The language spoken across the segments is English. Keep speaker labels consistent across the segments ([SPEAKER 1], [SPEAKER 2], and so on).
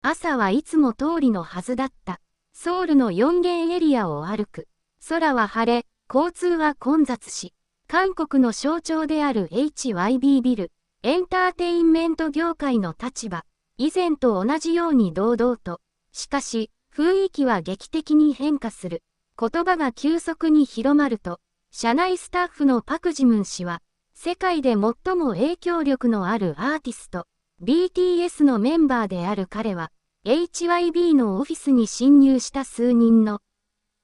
[SPEAKER 1] 朝はいつも通りのはずだった。ソウルの4軒エリアを歩く。空は晴れ、交通は混雑し、韓国の象徴である HYB ビル、エンターテインメント業界の立場、以前と同じように堂々と、しかし、雰囲気は劇的に変化する。言葉が急速に広まると、社内スタッフのパクジムン氏は、世界で最も影響力のあるアーティスト、BTS のメンバーである彼は、HYB のオフィスに侵入した数人の、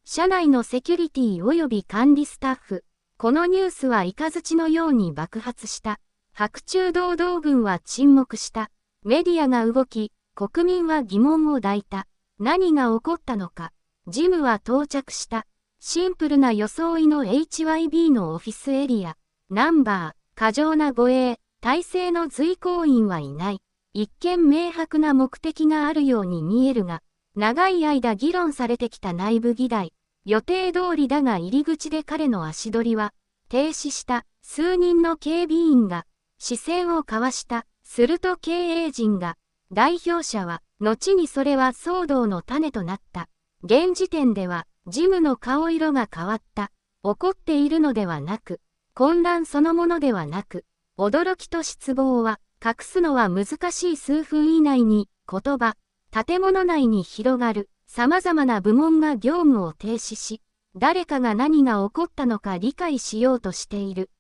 [SPEAKER 1] 社内のセキュリティ及び管理スタッフ、このニュースは雷のように爆発した。白昼堂々軍は沈黙した。メディアが動き、国民は疑問を抱いた。何が起こったのか。ジムは到着した。シンプルな装いの HYB のオフィスエリア。ナンバー、過剰な護衛、体制の随行員はいない。一見明白な目的があるように見えるが、長い間議論されてきた内部議題。予定通りだが入り口で彼の足取りは、停止した。数人の警備員が、視線を交わした。すると経営陣が、代表者は、後にそれは騒動の種となった。現時点では、ジムの顔色が変わった。怒っているのではなく、混乱そのものではなく、驚きと失望は、隠すのは難しい数分以内に、言葉、建物内に広がる、様々な部門が業務を停止し、誰かが何が起こったのか理解しようとしている。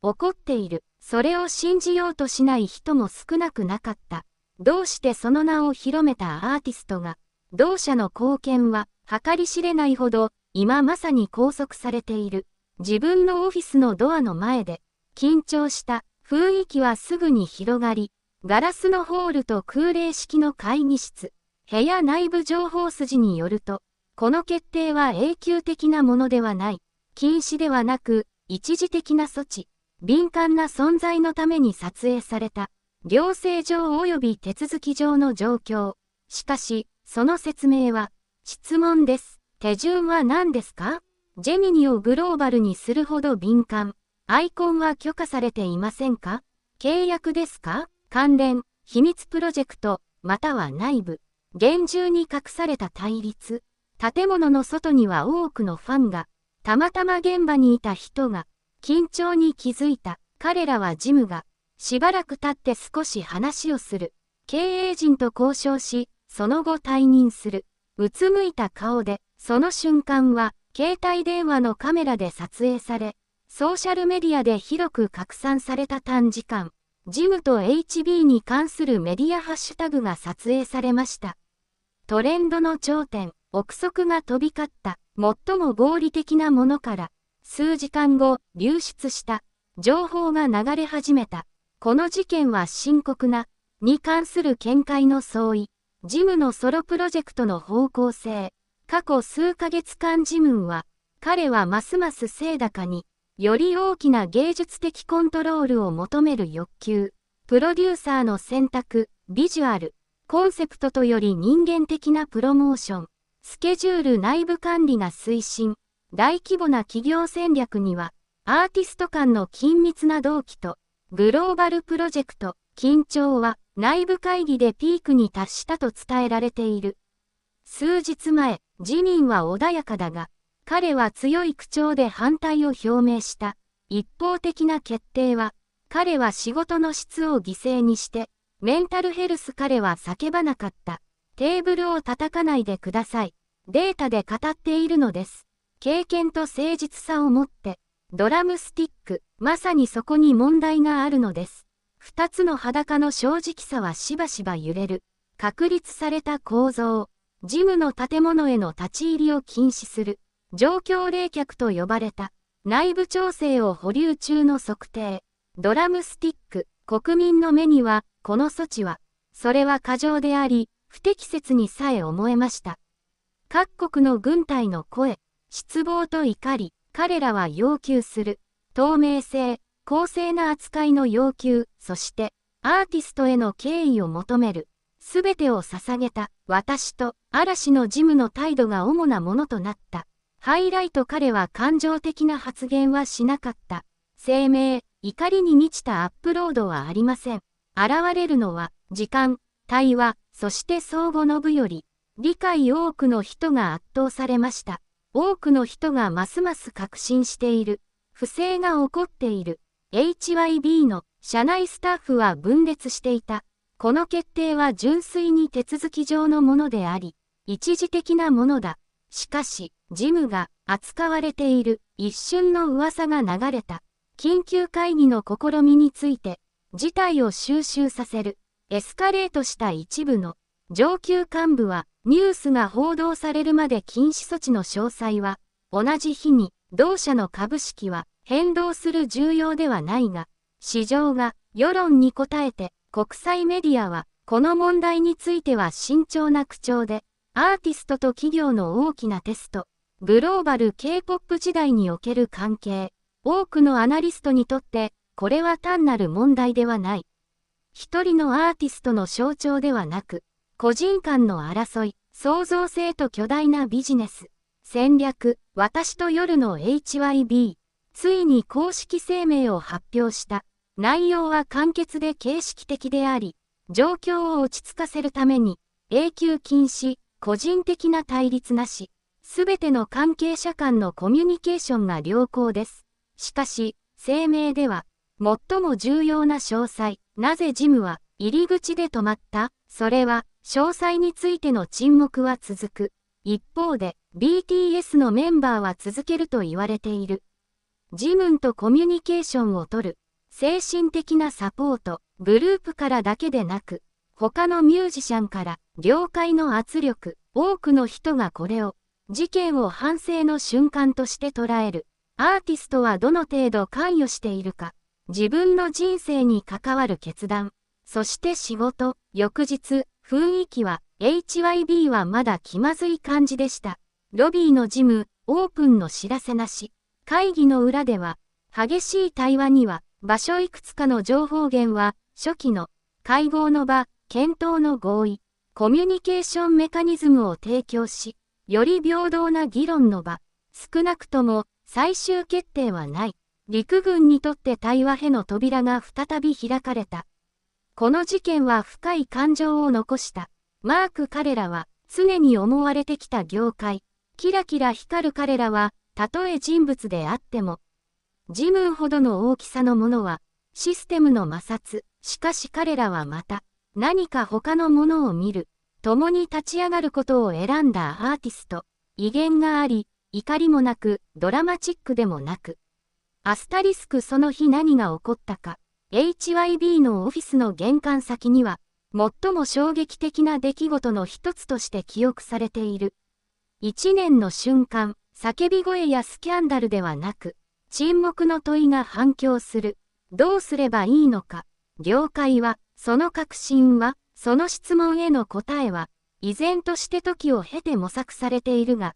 [SPEAKER 1] 怒っている。それを信じようとしない人も少なくなかった。どうしてその名を広めたアーティストが、同社の貢献は計り知れないほど、今まさに拘束されている。自分のオフィスのドアの前で、緊張した雰囲気はすぐに広がり、ガラスのホールと空冷式の会議室、部屋内部情報筋によると、この決定は永久的なものではない。禁止ではなく、一時的な措置。敏感な存在のために撮影された。行政上及び手続き上の状況。しかし、その説明は、質問です。手順は何ですか？ジェミニをグローバルにするほど敏感。アイコンは許可されていませんか？契約ですか？関連、秘密プロジェクト、または内部。厳重に隠された対立。建物の外には多くのファンが、たまたま現場にいた人が、緊張に気づいた。彼らはジムが、しばらく経って少し話をする。経営陣と交渉し、その後退任する。うつむいた顔で、その瞬間は、携帯電話のカメラで撮影され、ソーシャルメディアで広く拡散された短時間、ジムと HB に関するメディアハッシュタグが撮影されました。トレンドの頂点、憶測が飛び交った、最も合理的なものから、数時間後、流出した。情報が流れ始めた。この事件は深刻な、に関する見解の相違。ジムのソロプロジェクトの方向性。過去数ヶ月間ジムは、彼はますます清高に、より大きな芸術的コントロールを求める欲求。プロデューサーの選択、ビジュアル、コンセプトとより人間的なプロモーション。スケジュール内部管理が推進。大規模な企業戦略には、アーティスト間の緊密な同期と、グローバルプロジェクト、緊張は内部会議でピークに達したと伝えられている。数日前、ジミンは穏やかだが、彼は強い口調で反対を表明した。一方的な決定は、彼は仕事の質を犠牲にして、メンタルヘルス彼は叫ばなかった。テーブルを叩かないでください。データで語っているのです。経験と誠実さをもって、ドラムスティック、まさにそこに問題があるのです。二つの裸の正直さはしばしば揺れる。確立された構造。ジムの建物への立ち入りを禁止する。状況冷却と呼ばれた。内部調整を保留中の測定。ドラムスティック、国民の目には、この措置は、それは過剰であり、不適切にさえ思えました。各国の軍隊の声、失望と怒り、彼らは要求する。透明性、公正な扱いの要求、そして、アーティストへの敬意を求める。すべてを捧げた、私と、嵐のジムの態度が主なものとなった。ハイライト彼は感情的な発言はしなかった。声明、怒りに満ちたアップロードはありません。現れるのは、時間、対話、そして相互信よ理解多くの人が圧倒されました。多くの人がますます確信している。不正が起こっている。HYB の社内スタッフは分裂していた。この決定は純粋に手続き上のものであり、一時的なものだ。しかし、ジムが扱われている一瞬の噂が流れた。緊急会議の試みについて、事態を収拾させる。エスカレートした一部の上級幹部は、ニュースが報道されるまで禁止措置の詳細は、同じ日に同社の株式は変動する重要ではないが、市場が世論に応えて、国際メディアは、この問題については慎重な口調で、アーティストと企業の大きなテスト、グローバル K-POP 時代における関係、多くのアナリストにとって、これは単なる問題ではない。一人のアーティストの象徴ではなく、個人間の争い、創造性と巨大なビジネス、戦略、私と夜の HYB、ついに公式声明を発表した。内容は簡潔で形式的であり、状況を落ち着かせるために、永久禁止、個人的な対立なし、すべての関係者間のコミュニケーションが良好です。しかし、声明では、最も重要な詳細、なぜジムは入り口で止まった？それは、詳細についての沈黙は続く。一方で、BTS のメンバーは続けると言われている。ジムンとコミュニケーションを取る。精神的なサポート、グループからだけでなく、他のミュージシャンから、了解の圧力、多くの人がこれを、事件を反省の瞬間として捉える。アーティストはどの程度関与しているか。自分の人生に関わる決断。そして仕事、翌日、雰囲気は、HYB はまだ気まずい感じでした。ロビーのジム、オープンの知らせなし。会議の裏では、激しい対話には、場所いくつかの情報源は、初期の会合の場、検討の合意、コミュニケーションメカニズムを提供し、より平等な議論の場、少なくとも最終決定はない。陸軍にとって対話への扉が再び開かれた。この事件は深い感情を残した。彼らは常に思われてきた業界。キラキラ光る彼らは、たとえ人物であっても、ジムンほどの大きさのものは、システムの摩擦。しかし彼らはまた、何か他のものを見る。共に立ち上がることを選んだアーティスト。威厳があり、怒りもなく、ドラマチックでもなく。その日何が起こったか。HYB のオフィスの玄関先には、最も衝撃的な出来事の一つとして記憶されている。一年の瞬間、叫び声やスキャンダルではなく、沈黙の問いが反響する。どうすればいいのか。了解は、その確信は、その質問への答えは、依然として時を経て模索されているが、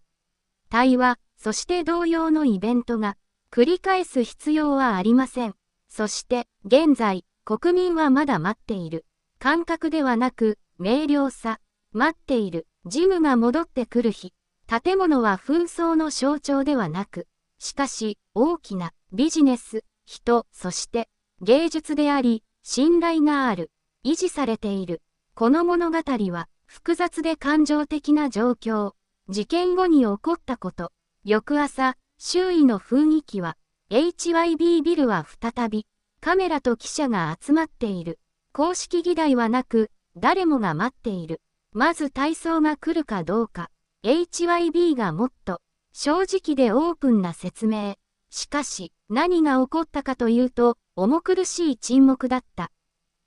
[SPEAKER 1] 対話、そして同様のイベントが、繰り返す必要はありません。そして、現在、国民はまだ待っている。感覚ではなく、明瞭さ。待っている。ジムが戻ってくる日。建物は紛争の象徴ではなく、しかし、大きなビジネス、人、そして芸術であり、信頼がある。維持されている。この物語は、複雑で感情的な状況。事件後に起こったこと。翌朝、周囲の雰囲気は、HYB ビルは再び、カメラと記者が集まっている。公式議題はなく、誰もが待っている。まず体操が来るかどうか。HYB がもっと、正直でオープンな説明。しかし、何が起こったかというと、重苦しい沈黙だった。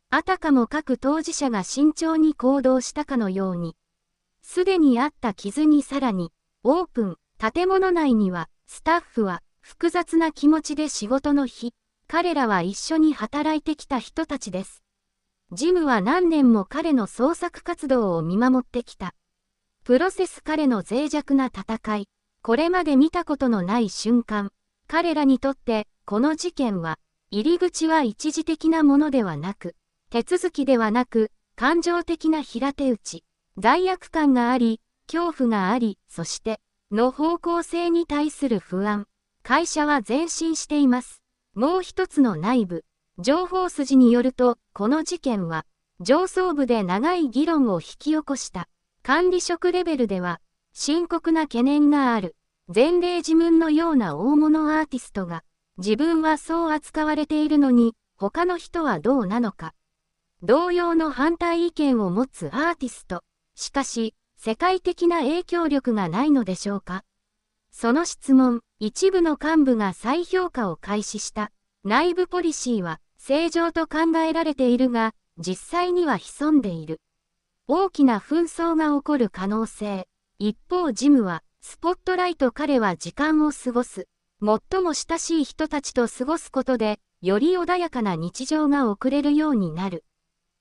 [SPEAKER 1] あたかも各当事者が慎重に行動したかのように。すでにあった傷にさらに、オープン、建物内には、スタッフは、複雑な気持ちで仕事の日。彼らは一緒に働いてきた人たちです。ジムは何年も彼の創作活動を見守ってきた。プロセス彼の脆弱な戦い。これまで見たことのない瞬間。彼らにとって、この事件は、入り口は一時的なものではなく、手続きではなく、感情的な平手打ち。罪悪感があり、恐怖があり、そして、の方向性に対する不安。会社は前進しています。もう一つの内部。情報筋によると、この事件は、上層部で長い議論を引き起こした。管理職レベルでは、深刻な懸念がある。前例自分のような大物アーティストが、自分はそう扱われているのに、他の人はどうなのか。同様の反対意見を持つアーティスト。しかし、世界的な影響力がないのでしょうか。その質問、一部の幹部が再評価を開始した。内部ポリシーは正常と考えられているが、実際には潜んでいる。大きな紛争が起こる可能性。一方ジムは、スポットライト彼は時間を過ごす。最も親しい人たちと過ごすことで、より穏やかな日常が送れるようになる。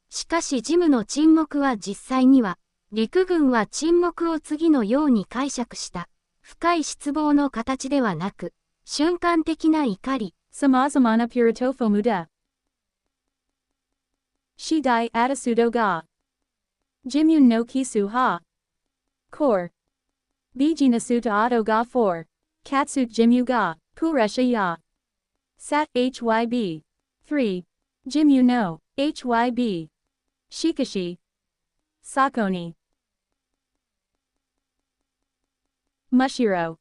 [SPEAKER 1] しかしジムの沈黙は実際には、陸軍は沈黙を次のように解釈した。深い失望の形ではなく、瞬間的な怒り。
[SPEAKER 2] Sama-sama na puritofo muda. Shidai atasudo ga. Jimun no kisu ha. Core. Biji nasuta auto ga 4. Katsut jimu ga. Puresha ya. Sat Hybe. 3. Jimu no. Hybe. Shikashi. Sakoni. Mushiro.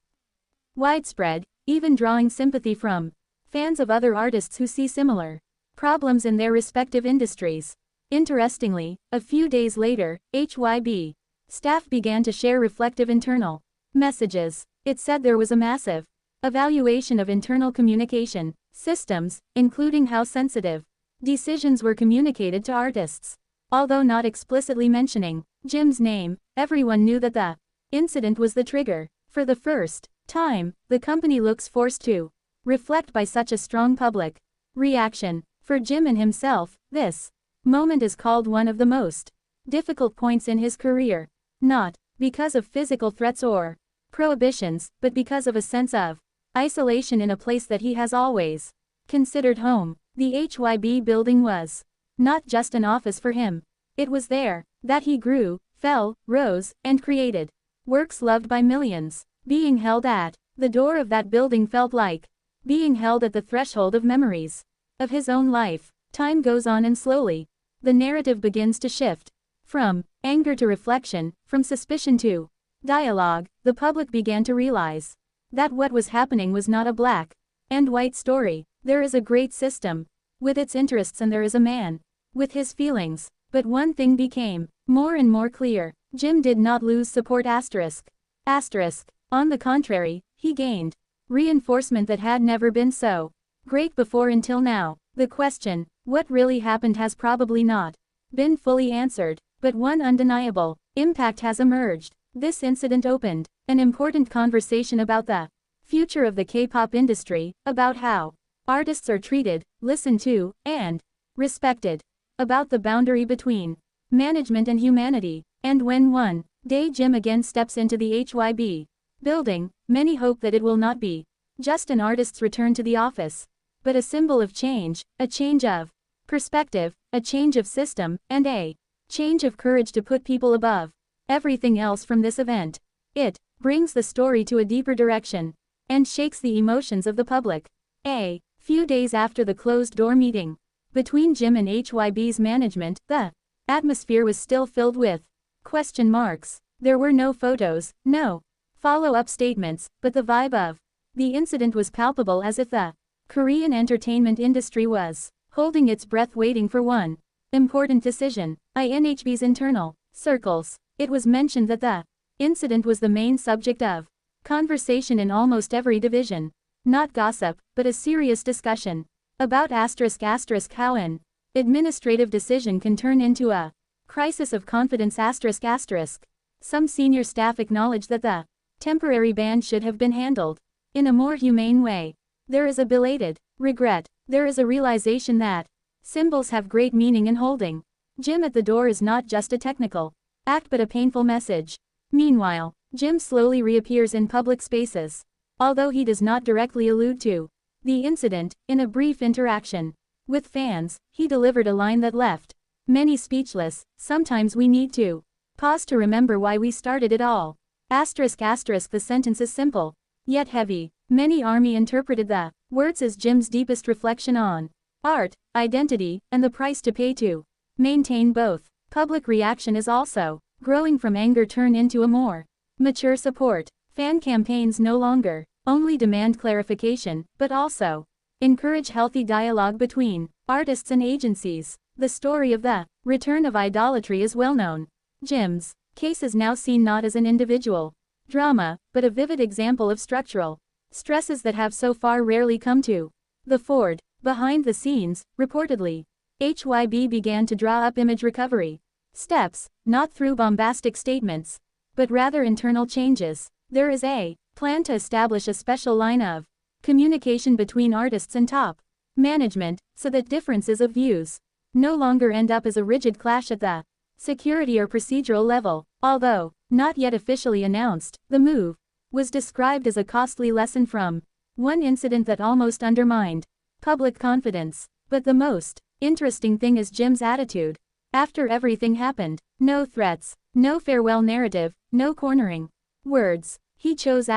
[SPEAKER 2] Widespread, even drawing sympathy from fans of other artists who see similar problems in their respective industries. Interestingly, a few days later, Hybe staff began to share reflective internal messages. It said there was a massive evaluation of internal communication systems, including how sensitive decisions were communicated to artists. Although not explicitly mentioning Jim's name, everyone knew that the incident was the trigger. For the first time, the company looks forced to reflect by such a strong public reaction. For Jim and himself, this moment is called one of the most difficult points in his career. Not because of physical threats or prohibitions, but because of a sense of isolation in a place that he has always considered home. The Hybe building was not just an office for him. It was there that he grew, fell, rose, and created works loved by millions. Being held at the door of that building felt like being held at the threshold of memories of his own life. Time goes on and slowly, the narrative begins to shift. From anger to reflection, from suspicion to dialogue, the public began to realize that what was happening was not a black and white story. There is a great system with its interests and there is a man with his feelings. But one thing became more and more clear. Jim did not lose support asterisk. On the contrary, he gained reinforcement that had never been so great before until now. The question, what really happened, has probably not been fully answered, but one undeniable impact has emerged. This incident opened an important conversation about the future of the K-pop industry, about how artists are treated, listened to, and respected, about the boundary between management and humanity. And when one day Jim again steps into the Hybe building, many hope that it will not be just an artist's return to the office, but a symbol of change, a change of perspective, a change of system, and a change of courage to put people above everything else. From this event, it brings the story to a deeper direction and shakes the emotions of the public. A few days after the closed-door meeting between Jim and Hybe's management, the atmosphere was still filled with question marks. There were no photos, no follow-up statements, but the vibe of the incident was palpable, as if the Korean entertainment industry was holding its breath waiting for one important decision. In HB's internal circles, it was mentioned that the incident was the main subject of conversation in almost every division. Not gossip, but a serious discussion about how an administrative decision can turn into a crisis of confidence. Some senior staff acknowledged that the temporary ban should have been handled in a more humane way. There is a belated regret. There is a realization that symbols have great meaning, and holding Jim at the door is not just a technical act but a painful message. Meanwhile, Jim slowly reappears in public spaces. Although he does not directly allude to the incident, in a brief interaction with fans, he delivered a line that left many speechless. Sometimes we need to pause to remember why we started it all. The sentence is simple, yet heavy. Many Army interpreted the words as Jim's deepest reflection on art, identity, and the price to pay to maintain both. Public reaction is also growing from anger turn into a more mature support. Fan campaigns no longer only demand clarification, but also encourage healthy dialogue between artists and agencies. The story of the return of idolatry is well known. Jim's case is now seen not as an individual drama, but a vivid example of structural stresses that have so far rarely come to the fore. Behind the scenes, reportedly, Hybe began to draw up image recovery steps, not through bombastic statements, but rather internal changes. There is a plan to establish a special line of communication between artists and top management, so that differences of views no longer end up as a rigid clash at the security or procedural level. Although not yet officially announced, the move was described as a costly lesson from one incident that almost undermined public confidence. But the most interesting thing is Jim's attitude. After everything happened, no threats, no farewell narrative, no cornering words. He chose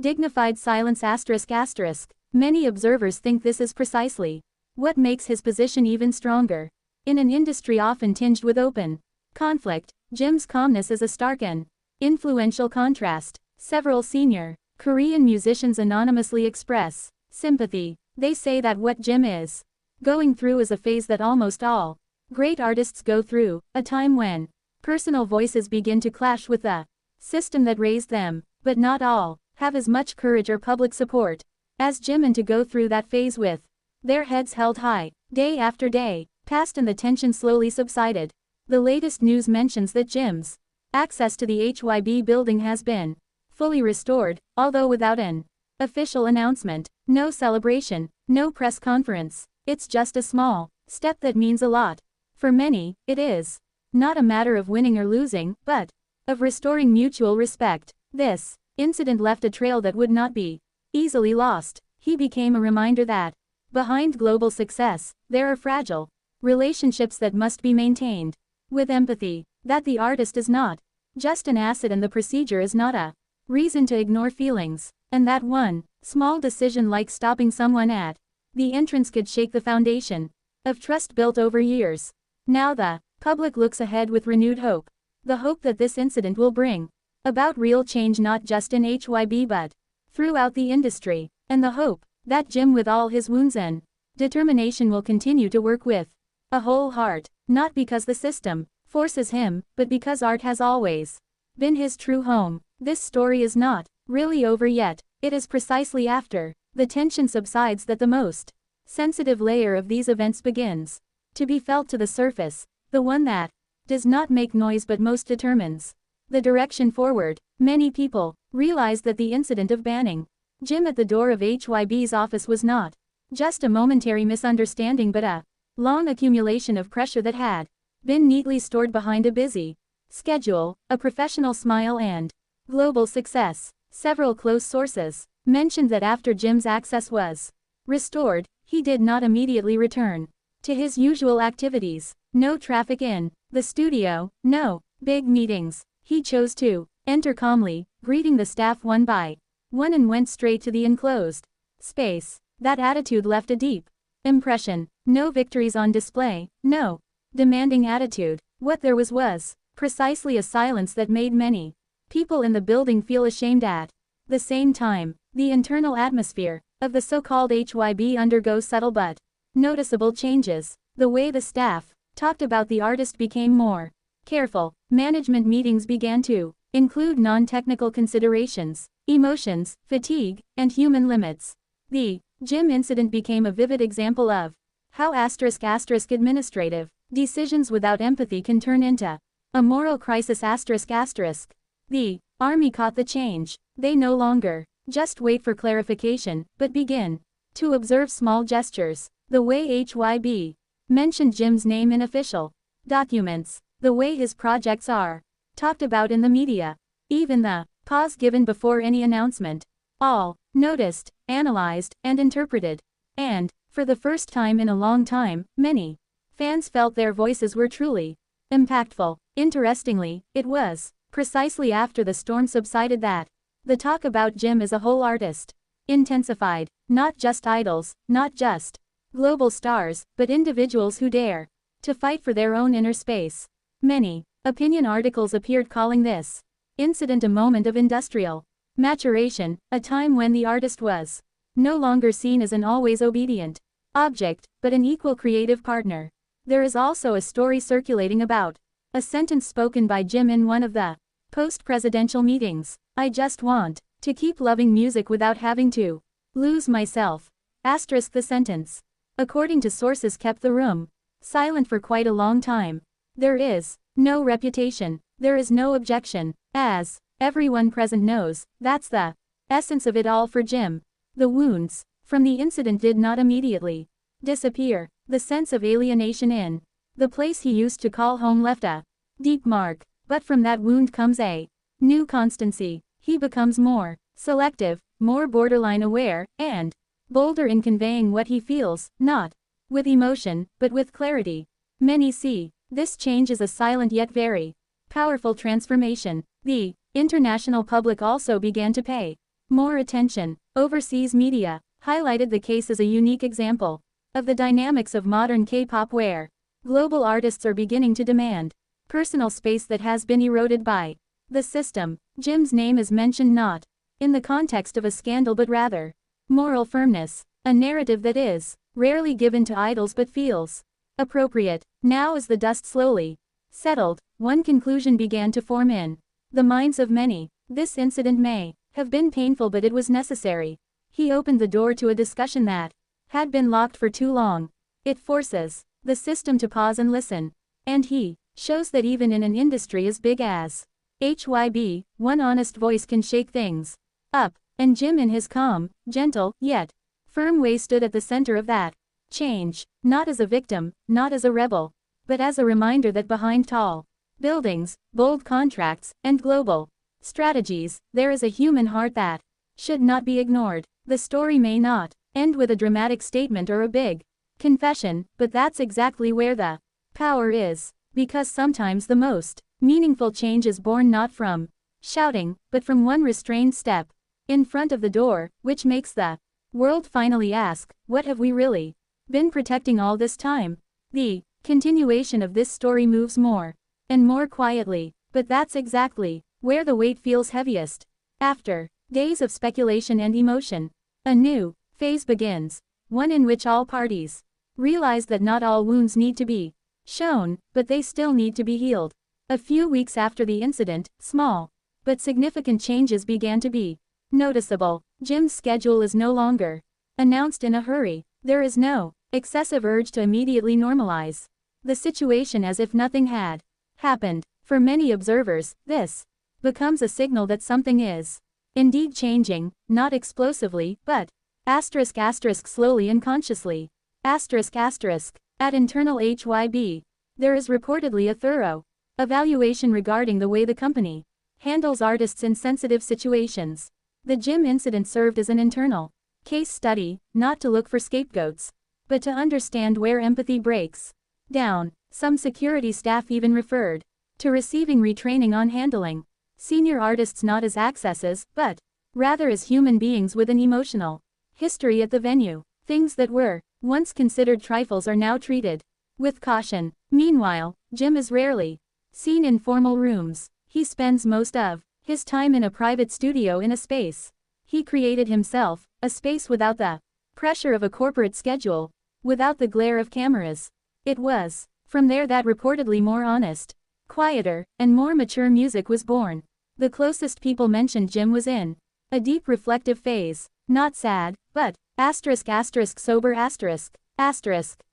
[SPEAKER 2] dignified silence ***. Many observers think this is precisely what makes his position even stronger. In an industry often tinged with open conflict, Jim's calmness is a stark and influential contrast. Several senior Korean musicians anonymously express sympathy. They say that what Jim is going through is a phase that almost all great artists go through, a time when personal voices begin to clash with the system that raised them. But not all have as much courage or public support as Jim, and to go through that phase with their heads held high. Day after day passed and the tension slowly subsided. The latest news mentions that Jim's access to the Hybe building has been fully restored, although without an official announcement. No celebration, no press conference. It's just a small step that means a lot. For many, it is not a matter of winning or losing, but of restoring mutual respect. This incident left a trail that would not be easily lost. He became a reminder that behind global success, there are fragile relationships that must be maintained with empathy, that the artist is not just an asset and the procedure is not a reason to ignore feelings, and that one small decision like stopping someone at the entrance could shake the foundation of trust built over years. Now the public looks ahead with renewed hope. The hope that this incident will bring about real change not just in Hybe but throughout the industry, and the hope that Jim, with all his wounds and determination, will continue to work with a whole heart, not because the system forces him, but because art has always been his true home. This story is not really over yet. It is precisely after the tension subsides that the most sensitive layer of these events begins to be felt to the surface, the one that does not make noise but most determines the direction forward. Many people realize that the incident of banning Jim at the door of Hybe's office was not just a momentary misunderstanding but a long accumulation of pressure that had been neatly stored behind a busy schedule, a professional smile and global success. Several close sources mentioned that after Jim's access was restored, he did not immediately return to his usual activities. No traffic in the studio, no big meetings. He chose to enter calmly, greeting the staff one by one, and went straight to the enclosed space. That attitude left a deep impression. No victories on display, no demanding attitude. What there was precisely a silence that made many people in the building feel ashamed. At the same time, the internal atmosphere of the so-called Hybe undergoes subtle but noticeable changes. The way the staff talked about the artist became more careful. Management meetings began to include non-technical considerations, emotions, fatigue, and human limits. The Jim incident became a vivid example of how *** administrative decisions without empathy can turn into a moral crisis ***. The Army caught the change. They no longer just wait for clarification, but begin to observe small gestures. The way Hybe mentioned Jim's name in official documents, the way his projects are talked about in the media, even the pause given before any announcement, all noticed, analyzed, and interpreted. And, for the first time in a long time, many fans felt their voices were truly impactful. Interestingly, it was precisely after the storm subsided that the talk about Jim as a whole artist intensified. Not just idols, not just global stars, but individuals who dare to fight for their own inner space. Many opinion articles appeared calling this incident a moment of industrial maturation, a time when the artist was no longer seen as an always obedient object, but an equal creative partner. There is also a story circulating about a sentence spoken by Jim in one of the post-presidential meetings. "I just want to keep loving music without having to lose myself." Asterisk the sentence, according to sources, kept the room silent for quite a long time. There is no reputation, there is no objection, as everyone present knows. That's the essence of it all for Jim. The wounds from the incident did not immediately disappear. The sense of alienation in the place he used to call home left a deep mark, but from that wound comes a new constancy. He becomes more selective, more borderline aware, and bolder in conveying what he feels, not with emotion, but with clarity. Many see this change as a silent yet very powerful transformation. The international public also began to pay more attention. Overseas media highlighted the case as a unique example of the dynamics of modern K-pop, where global artists are beginning to demand personal space that has been eroded by the system. Jim's name is mentioned not in the context of a scandal but rather moral firmness, a narrative that is rarely given to idols but feels appropriate. Now, as the dust slowly settled, one conclusion began to form in the minds of many. This incident may have been painful, but it was necessary. He opened the door to a discussion that had been locked for too long. It forces the system to pause and listen. And he shows that even in an industry as big as Hybe, one honest voice can shake things up. And Jim, in his calm, gentle, yet firm way, stood at the center of that change, not as a victim, not as a rebel, but as a reminder that behind tall buildings, bold contracts, and global strategies, there is a human heart that should not be ignored. The story may not end with a dramatic statement or a big confession, but that's exactly where the power is, because sometimes the most meaningful change is born not from shouting, but from one restrained step in front of the door, which makes the world finally ask, what have we really been protecting all this time? The continuation of this story moves more and more quietly, but that's exactly where the weight feels heaviest. After days of speculation and emotion, a new phase begins, one in which all parties realize that not all wounds need to be shown, but they still need to be healed. A few weeks after the incident, small but significant changes began to be noticeable. Jim's schedule is no longer announced in a hurry. There is no excessive urge to immediately normalize the situation as if nothing had happened. For many observers, this becomes a signal that something is indeed changing, not explosively, but slowly and consciously. At internal Hybe, there is reportedly a thorough evaluation regarding the way the company handles artists in sensitive situations. The Jim incident served as an internal case study, not to look for scapegoats, but to understand where empathy breaks down. Some security staff even referred to receiving retraining on handling senior artists not as accesses, but rather as human beings with an emotional history at the venue. Things that were once considered trifles are now treated with caution. Meanwhile, Jim is rarely seen in formal rooms. He spends most of his time in a private studio in a space he created himself, a space without the pressure of a corporate schedule, without the glare of cameras. It was from there that reportedly more honest, quieter, and more mature music was born. The closest people mentioned Jim was in a deep reflective phase, not sad, but sober.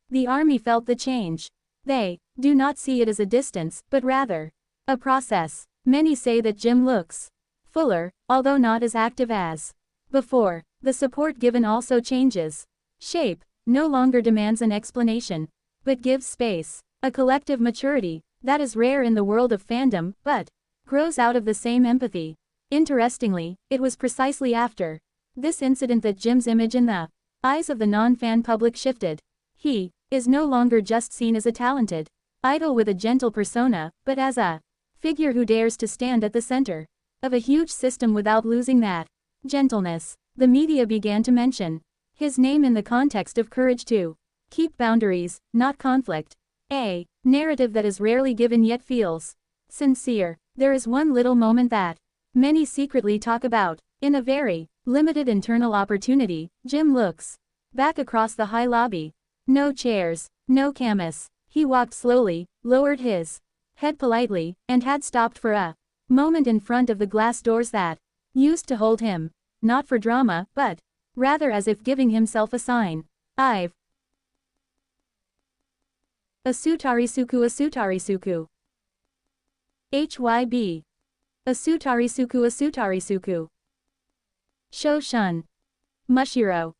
[SPEAKER 2] The Army felt the change. They do not see it as a distance, but rather a process. Many say that Jim looks fuller, although not as active as before. The support given also changes shape, no longer demands an explanation, but gives space, a collective maturity that is rare in the world of fandom, but grows out of the same empathy. Interestingly, it was precisely after this incident that Jim's image in the eyes of the non-fan public shifted. He is no longer just seen as a talented idol with a gentle persona, but as a figure who dares to stand at the center of a huge system without losing that gentleness. The media began to mention his name in the context of courage to keep boundaries, not conflict. A. Narrative that is rarely given yet feels sincere. There is one little moment that many secretly talk about. In a very limited internal opportunity, Jim looks back across the high lobby. No chairs, no camas. He walked slowly, lowered his head politely, and had stopped for a moment in front of the glass doors that used to hold him. Not for drama, but rather as if giving himself a sign. I've Asutarisuku. Hybe. Asutarisuku. Shoshin. Mushiro.